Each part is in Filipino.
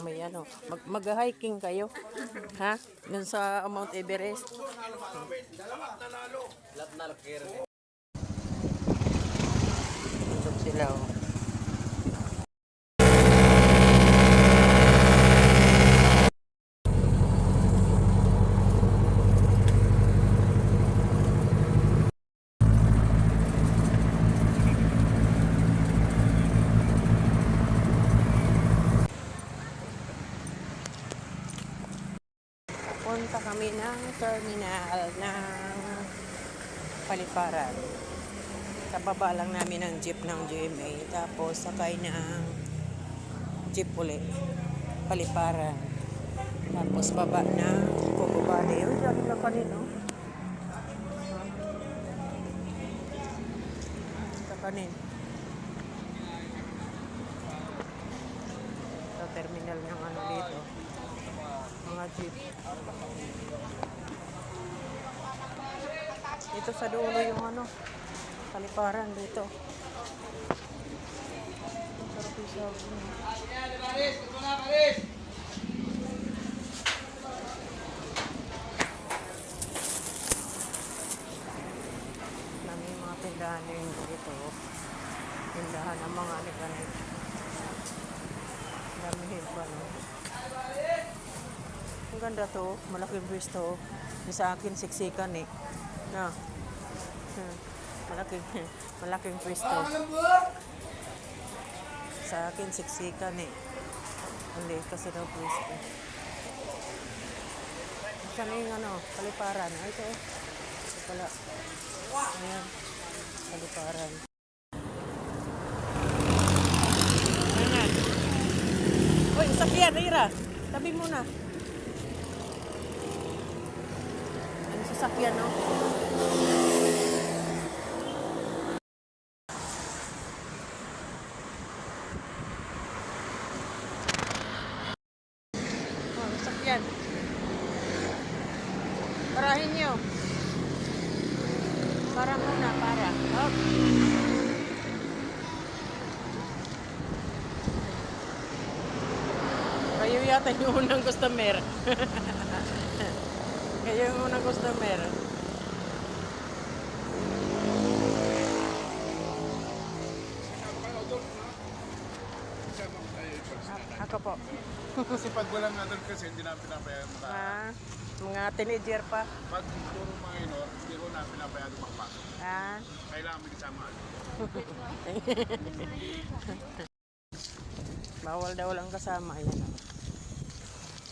May ano, mag-hiking kayo. Ha? Dun sa Mount Everest. Tulog sila oh. Punta kami ng terminal ng Paliparan. Kababa lang namin ng jeep ng GMA. Tapos sakay ng jeep ulit. Paliparan. Tapos baba na Cububali. Yung dami na kanino. Sa kanin. Sa terminal ng ano dito. Mga jeep. Dito sa dulo yung ano, Paliparan dito. Sarap yung sabi. Dami yung mga tindahan yung dito. Tindahan ng mga anik-anik. Dami pa, no? Ang ganda to, malaking pwesto. Yung sa akin, siksikan eh. No. Malaking pwesto. Sa akin, siksikan eh. Ang liit kasi daw pwesto. Saan yung ano, Paliparan. Ay, ito. Ito pala. Ayan. Paliparan. Ayan. Uy, sakyan, Rira. Tabi muna. Ang sasakyan, no? Oh, sasakyan. Parahin nyo. Para muna, para. Oh. Kayo yata yung unang customer. Kayo yung unang customer. Ako po. Kasi pag walang adult kasi, hindi namin pinapayagan Mga teenager pa. Pag puro minor, hindi ko namin pinapayagan makapasok. Kailangan may kasama. Bawal daw lang kasama. Ayan.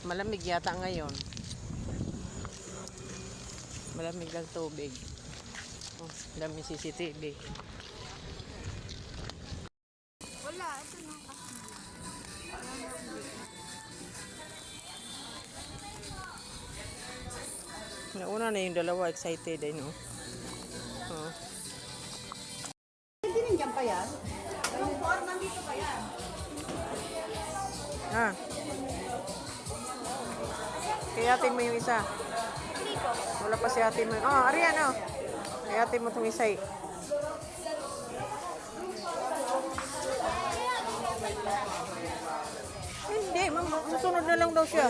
Malamig yata ngayon. Malamig ang tubig. Oh, dami CCTV. Wala, ito na. Nauna na yung dalawa, excited eh, no? Oh. Hindi nandiyan pa yan? Yung form, nandito pa yan? Kaya atin mo yung isa. Wala pa si atin mo. Oh, Arian, oh. Kaya atin mo itong isa eh. Hindi, susunod na lang daw siya.